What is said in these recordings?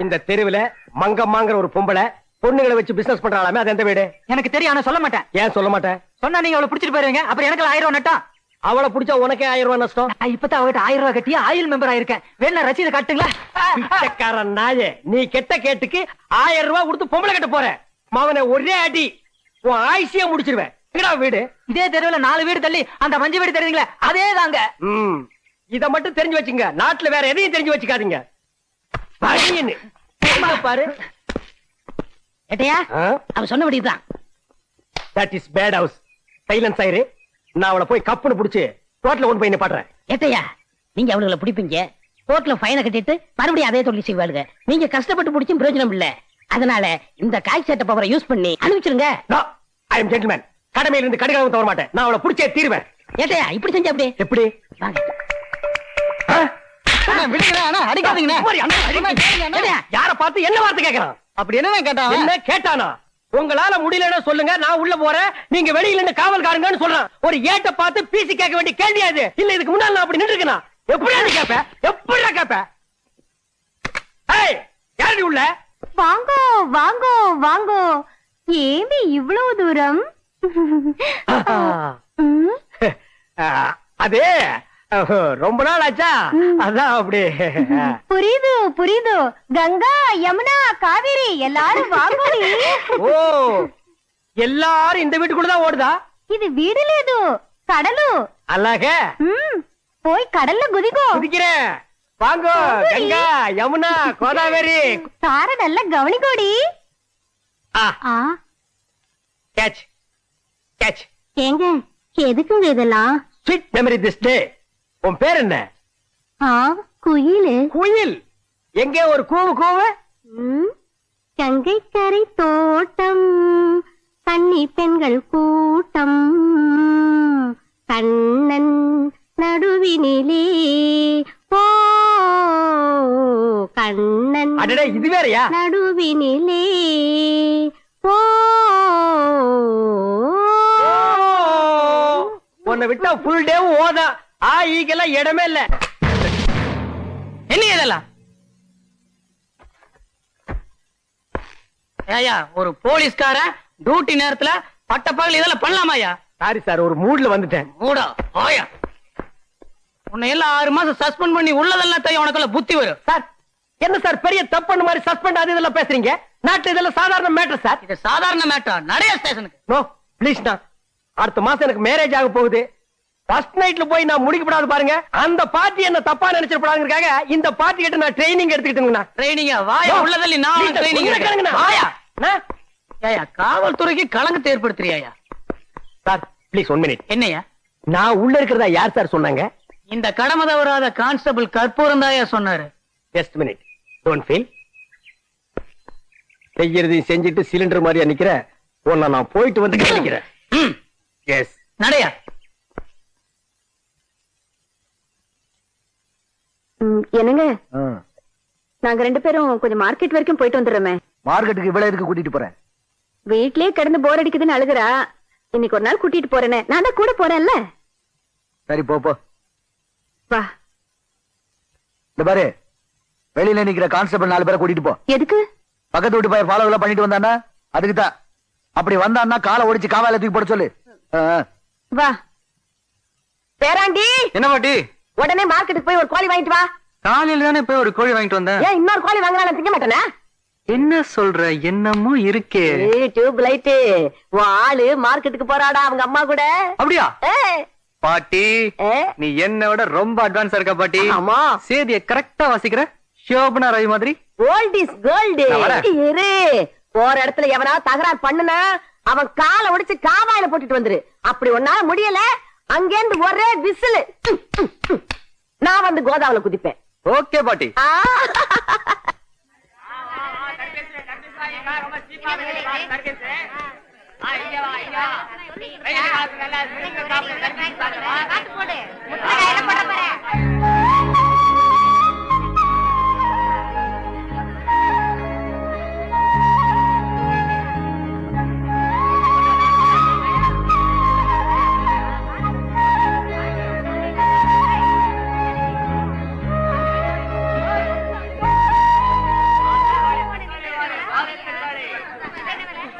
இந்த தெருவுல மங்கம்மாங்கிற ஒரு பொம்பளை பொண்ணுங்களை வச்சு பிசினஸ் பண்றாளாமே, அது எந்த வீடு? எனக்கு தெரியும், ஆனா சொல்ல மாட்டேன். ஏன் சொல்ல மாட்டேன்? சொன்னா நீங்க அவளை புடிச்சிட்டு போயிருவீங்க, அப்புறம் எனக்கு 1000 ரூபாய் நட்டா. அவளை புடிச்சா உனக்கே 1000 ரூபாய் நஷ்டம். இப்பதான் அவகிட்ட 1000 ரூபாய் கட்டி ஆயில் மெம்பர் ஆயிருக்கேன். வேணா ரசீதை காட்டுங்களா? பிச்சைக்காரன் நாயே, நீ கெட்ட கேட்டுக்கு 1000 ரூபாய் கொடுத்து பொம்பளை கட்ட போற. மவனை ஒரே அடி உன் ஆயுசியா முடிச்சிருவேன். வீடு இதே தெருவுல 4 வீடு தள்ளி அந்த மஞ்சு வீடு தெரியுங்களா, அதே தாங்க. இத மட்டும் தெரிஞ்சு வச்சுங்க, நாட்டுல வேற எதையும் தெரிஞ்சு வச்சுக்காதீங்க. பாரு ஏட்டையா, அவ சொன்னபடிதான். That is bad house. Silence ஆயிரு. நான் அவளை போய் கப்புன்னு புடிச்சு ரோட்ல கொண்டு போய் பாடுறேன். ஏட்டையா, நீங்க அவளுகளை பிடிப்பீங்க, கோர்ட்ல ஃபைனை கட்டிட்டு மறுபடியும் அதே தொழில் செய்வாளுங்க. நீங்க கஷ்டப்பட்டு பிடிச்சும் பிரயோஜனம் இல்ல. அதனால இந்த காய் சட்ட பவரை யூஸ் பண்ணி அனுப்பிச்சிருங்க. ஐ அம் ஜென்டில்மேன். கடமையில இருந்து கடுகாவும் தவற மாட்டேன். நான் அவளை பிடிச்சே தீருவேன். ஏட்டையா, இப்படி செஞ்சா அப்படி எப்படி? வாங்க. யார பார்த்து என்ன வார்த்தை கேட்கறான்? அப்படி என்ன கேட்டான்? என்ன கேட்டானா? உங்களால முடியலன்னு சொல்லுங்க, நான் உள்ள போறேன், நீங்க வெளியில இருந்து காவல்காரங்கன்னு சொல்றான். ஒரு ஏட்ட பார்த்து பீசி கேட்க வேண்டிய கேள்வி அது இல்ல. இதுக்கு முன்னால நான் அப்படி நின்று இருக்கேன். எப்படி கேப்ப? எப்படி கேப்ப? ஏய், யாரடி உள்ள? வாங்கோ வாங்கோ வாங்கோ. ஏமி இவ்வளவு தூரம்? அதே ரொம்ப நாள் ஆச்சா, அதான் அப்படி. புரியுது புரியுது. கங்கா, யமுனா, காவேரி எல்லாரும் வாங்கோடி. ஓ, எல்லாரும் இந்த வீட்டுக்குள்ளதான் ஓடுதா? இது வீடு லேது, கடலு. அல்லாக போய் கடல்ல குதிக்கோ. குதிக்கிறேன். வாங்கோ கங்கா, யமுனா, கோதாவரி. சார நல்ல கவனிக்கோடி. Catch catch. ஏங்க, எதுக்குங்க இதெல்லாம்? Sweet memory this day. உன் பேர் என்ன? குயிலு. குயில்? எங்கே ஒரு கூவு கூவு? கங்கை கரை தோட்டம், கன்னி பெண்கள் கூட்டம், கண்ணன் நடுவினிலே. ஓ கண்ணன். அடடே, இது வேறயா? நடுவினிலே. ஓ உன்னை விட்டா ஃபுல் டே ஓதா. ஈகெல்லாம் இடமே இல்ல. என்ன இதெல்லாம்? ஏயா, ஒரு போலீஸ்கார டியூட்டி நேரத்துல பட்டப்பகல் இதெல்லாம் பண்ணலாமாயா? சாரி சார், ஒரு மூட்ல வந்துட்டேன். மூடா ஆயா, உன்னை எல்லாம் 6 மாசம் சஸ்பெண்ட் பண்ணி உள்ளதெல்லாம் தெரியும். உனக்குள்ள புத்தி வரும். சார், என்ன சார் பெரிய தப்பு மாதிரி சஸ்பெண்ட் அது இதெல்லாம் பேசுறீங்க? நாட்டு இதெல்லாம் சாதாரண மேட்டர் சார். இது சாதாரண மேட்டர். நிறைய ஸ்டேஷனுக்கு. No please. நான் அடுத்த மாசம் எனக்கு மேரேஜ் ஆக போகுது. ஃபர்ஸ்ட் நைட்ல போய் நான் முடிக்கப்படாது பாருங்க. அந்த பார்ட்டி என்ன தப்பா நினைச்சிடப்படாதுங்கிறதுக்காக இந்த பார்ட்டி கிட்ட நான் ட்ரைனிங் எடுத்துக்கிட்டேங்கண்ணா. ட்ரைனிங்கா? வாயா, உள்ளதல்லி நான் ட்ரைனிங் எடுக்கறேன். வாயா. ஏயா, காவல்துறைக்கு களங்கத்தை ஏற்படுத்துறியா? Sir please 1 minute. என்னையா? நான் உள்ள இருக்கிறதா யார் சார் சொன்னாங்க? இந்த கடமை தவறாத கான்ஸ்டபிள் கற்பூரம் தாயா சொன்னாரு. Just minute. Don't feel. செய்யறதையும் செஞ்சுட்டு சிலிண்டர் மாதிரியா நிக்கிற உன்னை நான் போயிட்டு வந்து கவனிக்கிறேன். எஸ், நடையா. என்னங்க, நாங்க 2 பேரும் கொஞ்சம் மார்க்கெட் வரைக்கும் போயிட்டு வந்துடுறோமே. மார்க்கெட்டுக்கு இவ்வளவு எதுக்கு கூட்டிட்டு போறேன்? வீட்லயே கிடந்து போர் அடிக்குதுன்னு அழுகுறா. இன்னைக்கு ஒரு நாள் கூட்டிட்டு போறேனே. நான் தான் கூட போறேன்ல. சரி, போ போ. வா. இந்த பாரு, வெளியில நிக்கிற கான்ஸ்டபிள் 4 பேரை கூட்டிட்டு போ. எதுக்கு? பக்கத்து வீட்டு பையன் ஃபாலோ எல்லாம் பண்ணிட்டு வந்தானா? அதுக்குதான். அப்படி வந்தான்னா காலை ஒடிச்சு காவால தூக்கி போட சொல்லு. வா. பேராண்டி. என்ன பாட்டி? உடனே மார்க்கெட்டுக்கு போய் ஒரு கோழி வாங்கிட்டு வா. காலையில தானே போய் ஒரு கோழி வாங்கிட்டு வந்தேன். ஏன் இன்னொரு கோழி வாங்கினாலும் திங்க மாட்டேனா? என்ன சொல்ற? என்னமோ இருக்கே. Tube light. உன் ஆளு மார்க்கெட்டுக்கு போறாடா அவங்க அம்மா கூட. அப்படியா பாட்டி? நீ என்ன விட ரொம்ப அட்வான்ஸா இருக்க பாட்டி. ஆமா. சேதிய கரெக்டா வாசிக்கிற. ஷோபனா ரவி மாதிரி. Gold is gold. இரு, போற இடத்துல எவனா தகராறு பண்ணுனா அவன் காலை ஒடிச்சு காவாயில போட்டுட்டு வந்துரு. அப்படி ஒன்னால முடியல, அங்கேந்து ஒரே விசில். நான் வந்து கோதாவில குதிப்பேன். ஓகே பாட்டி.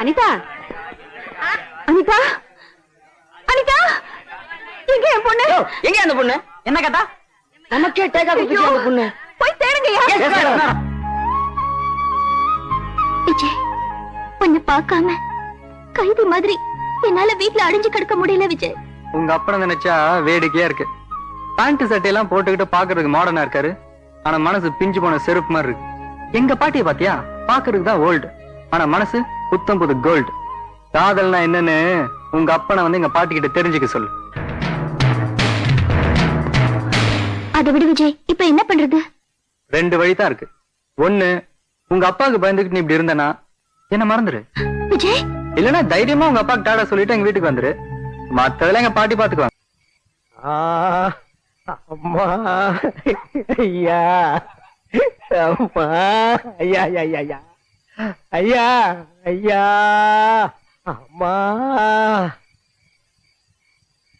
அனிதா அனிதா அனிதா எங்க என் பொண்ணு எங்க அந்த பொண்ணு என்ன கேட்டா நமக்கே டேக்கா குடுத்து அந்த பொண்ணு போய் தேடுங்கயா விஜய் உன்னை பார்க்காம கைதி மாதிரி என்னால வீட்ல அடைஞ்சு கிடக்க முடியல விஜய். உங்க அப்பனை நினைச்சா வேடிக்கையா இருக்கு. பேண்ட் சட்டையெல்லாம் போட்டுக்கிட்டு பாக்குறதுக்கு மாடர்னா இருக்காரு, ஆனா மனசு பிஞ்சு போன செருப்பு மாதிரி இருக்கு. எங்க பாட்டியை பாத்தியா, பாக்குறதுக்கு தான் ஓல்டு, ஆனா மனசு புத்தம் புது கோல்டு. காதல்னா என்னன்னு உங்க அப்பனை வந்து எங்க பாட்டி கிட்ட தெரிஞ்சுக்க சொல்லு. அதை விடு விஜய், இப்ப என்ன பண்றது? ரெண்டு வழிதான் இருக்கு. ஒண்ணு, உங்க அப்பாவுக்கு பயந்துகிட்டு நீ இப்படி இருந்தனா என்ன மறந்துரு விஜய். இல்லன்னா தைரியமா உங்க அப்பாக்கு டாடா சொல்லிட்டு எங்க வீட்டுக்கு வந்துரு. மத்ததெல்லாம் எங்க பாட்டி பாத்துக்குவாங்க. அம்மா ஐயா, அம்மா ஐயா ஐயா ஐயா ஐயா ஐயா அம்மா.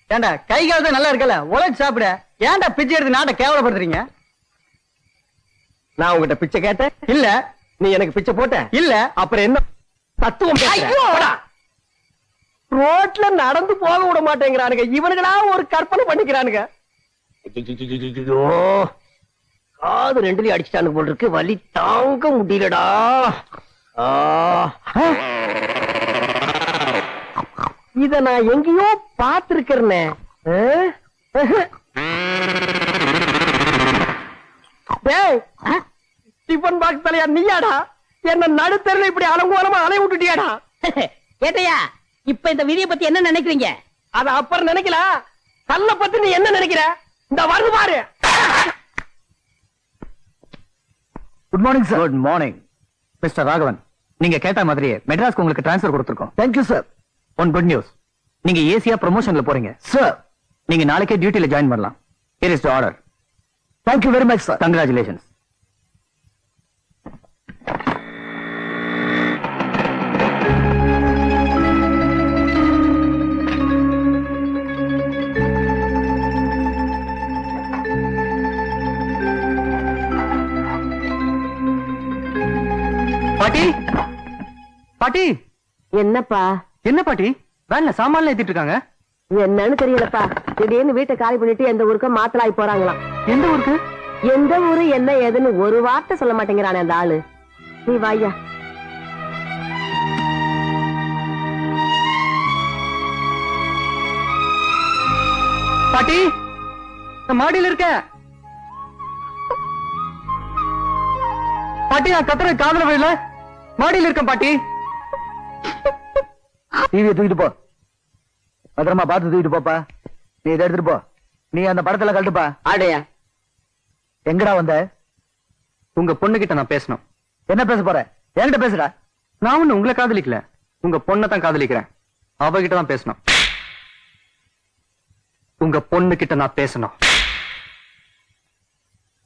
ஏண்டா கை காலத்து நல்லா இருக்கல, உழைச்சு சாப்பிட. ஏன்டா பிச்சை எடுத்து நாட்டை கேவலப்படுத்துறீங்க? நான் உங்ககிட்ட பிச்சை கேட்டேன் இல்ல, நீ எனக்கு பிச்சை போட்ட இல்ல, அப்புறம் என்ன தத்துவம் பேசுற? ரோட்ல நடந்து போக விட மாட்டேங்கிறானுங்க இவனுங்களா, ஒரு கற்பனை பண்ணிக்கிறானுங்க. ஐயோ, காது ரெண்டுலயும் அடிச்சுட்டானு போல் இருக்கு, வலி தாங்க முடியலடா. இத நான் எங்கேயோ பாத்திருக்கிறேனே. டிபன் பாக்ஸ் தலையா நீயாடா? என்ன நடுத்தரில் இப்படி அலங்கோலமா அலை விட்டுட்டியாடா? கேட்டையா, இப்ப இந்த விதியை பத்தி என்ன நினைக்கிறீங்க? அத அப்புறம் நினைக்கலாம், கல்ல பத்தி நீ என்ன நினைக்கிற? இந்த வருது பாரு. Good morning sir. Good morning mister Raghavan. நீங்க கேட்ட மாதிரியே மெட்ராஸ்க்கு உங்களுக்கு டிரான்ஸ்ஃபர் கொடுத்திருக்கோம். Thank you sir. One good news, நீங்க ஏசியா ப்ரமோஷன்ல போறீங்க சார். நீங்க நாளைக்கே டியூட்டில ஜாயின் பண்ணலாம். Here is the order. Thank you very much sir. Congratulations. பாட்டி, பாட்டி. என்னப்பா? என்ன பாட்டி, வேன்ல சாமான்ல ஏத்திட்டு இருக்காங்க? என்னன்னு தெரியலப்பா, திடீர்னு வீட்டை காலி பண்ணிட்டு எந்த ஊருக்கும் மாத்தலாய் போறாங்களாம். எந்த ஊருக்கு? எந்த ஊரு என்ன ஏதுன்னு ஒரு வார்த்தை சொல்ல மாட்டேங்கிறானே அந்த ஆளு. நீ வாயா. பாட்டி, நான் மாடியில இருக்க. பாட்டி, நான் கத்துற காதல வயல மாடியில இருக்கேன் பாட்டி. டிவியை தூக்கிட்டு போ, பத்திரமா பார்த்து தூக்கிட்டு போப்பா. நீ இதை எடுத்துட்டு போ. நீ அந்த படத்துல கழட்டுப்பா. ஆடையா எங்கடா வந்த? உங்க பொண்ணு கிட்ட நான் பேசணும். என்ன பேச போற? என்கிட்ட பேசுடா. நான் ஒண்ணு உங்களை காதலிக்கல, உங்க பொண்ணை தான் காதலிக்கிறேன். அவகிட்ட தான் பேசணும். உங்க பொண்ணு கிட்ட நான் பேசணும்.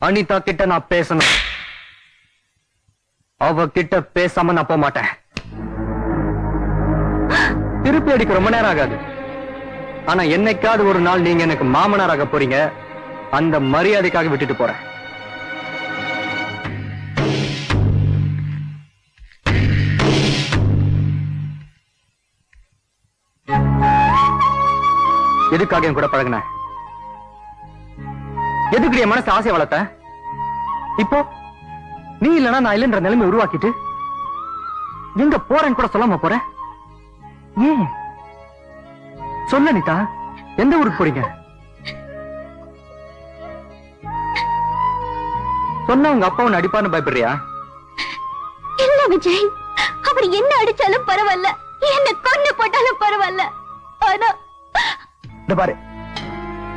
அனிதா கிட்ட நான் பேசணும். அவ கிட்ட பேசாம நான் போக மாட்டேன். திருப்பி அடிக்க ரொம்ப நேரம் ஆகாது. ஆனா என்னைக்காவது ஒரு நாள் நீங்க எனக்கு மாமனாராக போறீங்க, அந்த மரியாதைக்காக விட்டுட்டு போறேன். எதுக்காக என் கூட பழகுன? எதுக்கு என் மனசு ஆசை வளர்த்த? இப்போ நீ இல்லனா நான் இல்லைன்ற நிலைமை உருவாக்கிட்டு எங்க போறேன்னு கூட சொல்லாம போற? ஏன் சொல்ல நீதா, எந்த ஊருக்கு போறீங்க? சொன்ன உங்க அப்பா உன்னை அடிப்பான்னு பயப்படுறியா? இல்ல விஜய், அவர் என்ன அடிச்சாலும் பரவாயில்ல, என்ன கொன்னு போட்டாலும் பரவாயில்ல. ஆனா இந்த பாரு,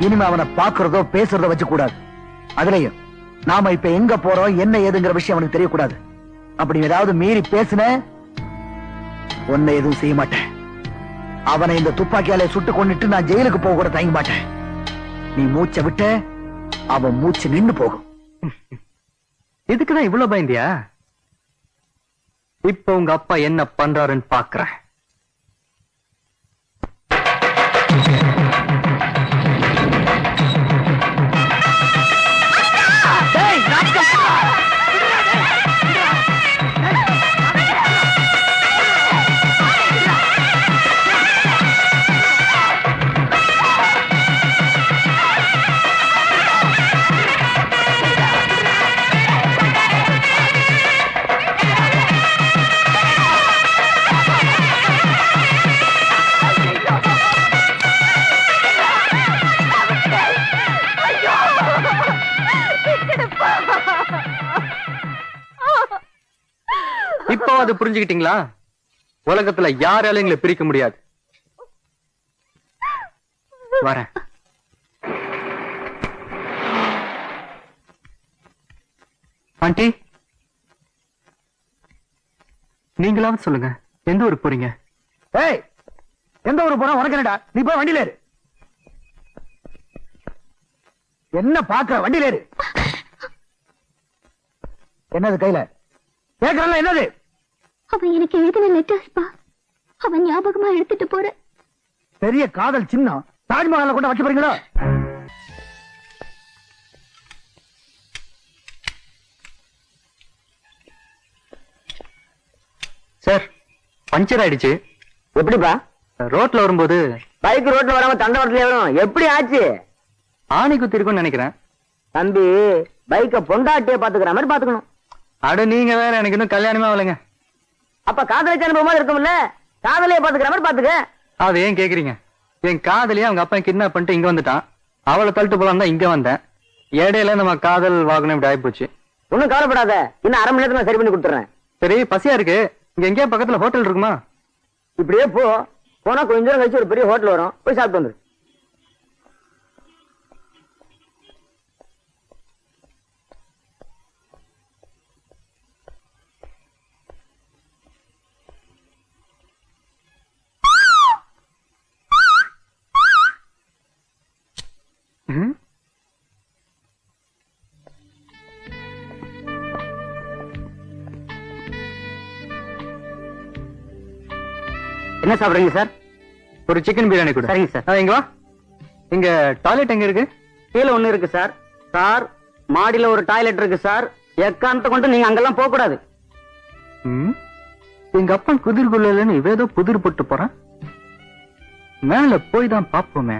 இனிமே அவனை பாக்குறதோ பேசுறதோ வச்சு கூடாது. அதுலயும் நாம இப்ப எங்க போறோம் என்ன ஏதுங்கிற விஷயம் அவனுக்கு தெரியக்கூடாது. அப்படி ஏதாவது மீறி பேசுன உன்னை எதுவும் செய்ய மாட்டேன். அவனை இந்த துப்பாக்கியாலே சுட்டு கொண்டுட்டு நான் ஜெயிலுக்கு போக கூட தயங்க மாட்டேன். நீ மூச்சை விட்ட அவன் மூச்சு நின்னு போகும். இதுக்குதான் இவ்வளவு பயந்தியா? இப்ப உங்க அப்பா என்ன பண்றாருன்னு பாக்குறேன். இப்போ அது புரிஞ்சுக்கிட்டீங்களா? உலகத்துல யாராலும் எங்களை பிரிக்க முடியாது. வரேன். ஆண்டி, நீங்களாவது சொல்லுங்க, எந்த ஊருக்கு போறீங்க? ஏய், எந்த ஊருக்கு போறோம் உனக்கு என்னடா? நீ போய் வண்டியில ஏறு. என்ன பாக்குற? வண்டியில ஏறு. என்னது கையில கேக்குறல? என்னது? அவன் எனக்கு எழுதின லெட்டர்ஸ் பா. அவன் ஞாபகமா எடுத்துட்டு போற. பெரிய காதல் சின்னம் தாஜ்மஹால்ல கொண்டு வச்சு போறீங்களா? சார், பஞ்சர் ஆயிடுச்சு. எப்படிப்பா? ரோட்ல வரும்போது பைக் ரோட்ல வராம தண்டவாளத்துல வரும். எப்படி ஆச்சு? ஆணி குத்தி இருக்கும்னு நினைக்கிறேன். தம்பி, பைக்க பொண்டாட்டியே பாத்துக்கிற மாதிரி பாத்துக்கணும். அட நீங்க வேற, எனக்கு இன்னும் கல்யாணமே ஆகலைங்க. அப்ப காதலிச்ச அனுபவமா இருக்கும்ல, காதலியை பாத்துக்கிற மாதிரி பாத்துக்க. அது ஏன் கேக்குறீங்க? என் காதலியே அவங்க அப்பா கிட்னாப் பண்ணிட்டு இங்க வந்துட்டான். அவளை தள்ளிட்டு போலாம் தான் இங்க வந்தேன். இடையில நம்ம காதல் வாகனம் இப்படி ஆயிப்போச்சு. ஒண்ணும் கவலைப்படாத, இன்னும் அரை மணி நேரத்துல நான் சரி பண்ணி கொடுத்துறேன். சரி, பசியா இருக்கு. இங்க எங்கேயா பக்கத்துல ஹோட்டல் இருக்குமா? இப்படியே போனா கொஞ்ச நேரம் கழிச்சு ஒரு பெரிய ஹோட்டல் வரும், போய் சாப்பிட்டு வந்துரு. ம்? என்ன சாப்பிடுறீங்க சார்? ஒரு சிக்கன் பிரியாணி கூட. சரிங்க சார். இங்க வா. இங்க டாய்லெட் எங்க இருக்கு? கீழே ஒண்ணு இருக்கு சார். சார், மாடியில ஒரு டாய்லெட் இருக்கு சார். எக்காரணத்தை கொண்டு நீங்க அங்கெல்லாம் போக கூடாது. ம்? எங்க அப்பன் குதிர்குள்ளன்னு இவ ஏதோ புதிர் போட்டு போறான். மேல போய் தான் பாப்போமே.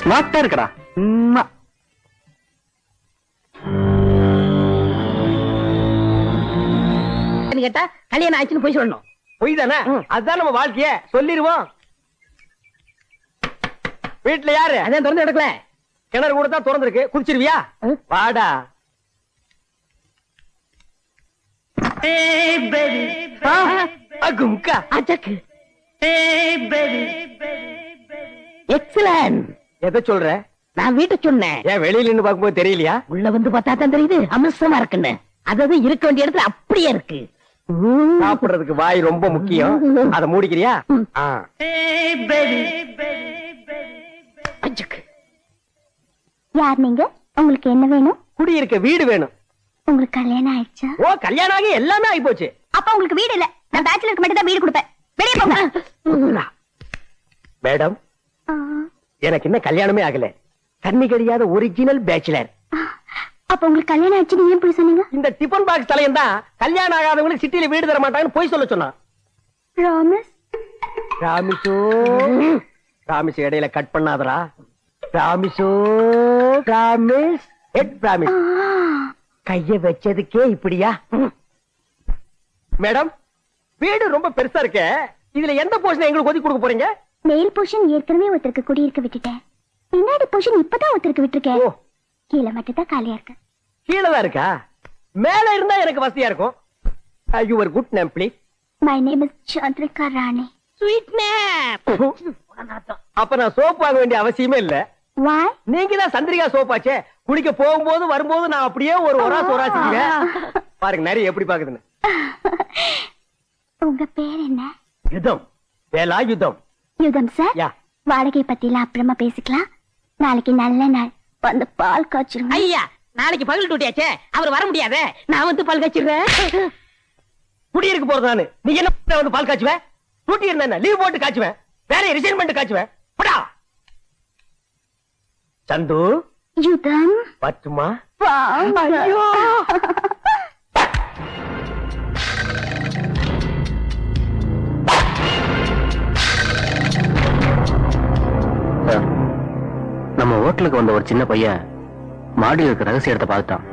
ஸ்மார்ட்டா இருக்கடா. கேட்டா கல்யாணம் ஆச்சுன்னு போய் சொல்லணும். பொய் தானே? அதுதான் நம்ம வாழ்க்கைய சொல்லிருவோம். வீட்டுல யாரு? அதான் திறந்து எடுக்கல. கிணறு கூட தான் திறந்திருக்கு. குதிச்சிருவியா? வாடா. அகும்கா. அச்சக்கு. எக்ஸலன்ட். எதை சொல்ற? நான் வீட்டை சொன்னேன். ஏன் வெளியில நின்னு பார்க்கும்போது தெரியலையா? உள்ள வந்து பார்த்தா தான் தெரியுது அமிர்தமா இருக்குன்னு. அதாவது இருக்க வேண்டிய இடத்துல அப்படியே இருக்கு. சாப்பிடுறதுக்கு வாய் ரொம்ப முக்கியம். அத மூடிக்கிறியா? ஆ. அச்சக்கு. யார் நீங்க? உங்களுக்கு என்ன வேணும்? குடியிருக்க வீடு வேணும். உங்களுக்கு கல்யாணம் ஆயிடுச்சா? ஓ, கல்யாணம் ஆகி எல்லாமே ஆகி போச்சு. அப்ப உங்களுக்கு வீடு இல்ல. நான் பேச்சுலருக்கு மட்டும் தான் வீடு கொடுப்பேன். வெளியே போங்க. மேடம், ஆ, எனக்கு இன்னும் கல்யாணமே ஆகல. கண்ணி கடியாத ஒரிஜினல் பேச்சுலர். அப்ப உங்களுக்கு கல்யாணம் ஆயிடுச்சு நீங்க போய் சொன்னீங்க? இந்த டிபன் பாக்ஸ் தலையன் தான் கல்யாணம் ஆகாதவங்களுக்கு சிட்டில வீடு தர மாட்டாங்கன்னு போய் சொல்ல சொன்னான். ப்ராமிஸ்? ராமிசோ, ராமிஸ் இடையில கட் பண்ணாதரா. ராமிசோ, ராமிஸ், ஹெட் ராமிஸ். கைய வச்சதுக்கே இப்படியா? மேடம், வீடு ரொம்ப பெருசா இருக்க. இதுல எந்த போர்ஷன் எங்களுக்கு ஒதுக்கி கொடுக்க போறீங்க? மேல் போர்ஷன் ஏற்கனவே ஒருத்தருக்கு குடியிருக்க விட்டுட்டேன். பின்னாடி போர்ஷன் இப்பதான் ஒருத்தருக்கு விட்டுருக்கேன். ஓ, கீழே மட்டும் தான் காலியா இருக்கு. கீழதான் இருக்கா? மேல இருந்தா எனக்கு வசதியா இருக்கும். Your good name please. My name is Chandrika Rani. Sweet nap. அப்ப நான் சோப் வாங்க வேண்டிய அவசியமே இல்ல. Why? நீங்க தான் சந்திரிகா சோப் ஆச்சே. குடிக்க போகும்போது வரும்போது நான் அப்படியே ஒரு ஒராசிக்குவேன். பாருங்க நிறைய எப்படி பாக்குதுன்னு. உங்க பேர் என்ன? யுத்தம். வேலா யுத்தம். யுதம் சார். யா. வாடகை பத்திலாம் அப்புறமா பேசிக்கலாம். நாளைக்கு நல்ல நாள், வந்து பால் காய்ச்சிருங்க. ஐயா, நாளைக்கு பகல் டூட்டியாச்சே, அவர் வர முடியாதே. நான் வந்து பால் காய்ச்சிடுறேன். குடியிருக்க போறது நானு. நீ என்ன வந்து பால் காய்ச்சுவேன்? டூட்டி இருந்தா லீவ் போட்டு காய்ச்சுவேன். வேலையை ரிசைன் பண்ணிட்டு காய்ச்சுவேன். போடா. சந்து யுதம் பத்துமா? வாங்க. ஐயோ. ஹோட்டலுக்கு வந்த ஒரு சின்ன பையன் மாடியில் இருக்க ரகசிய இடத்தை பார்த்துட்டான்.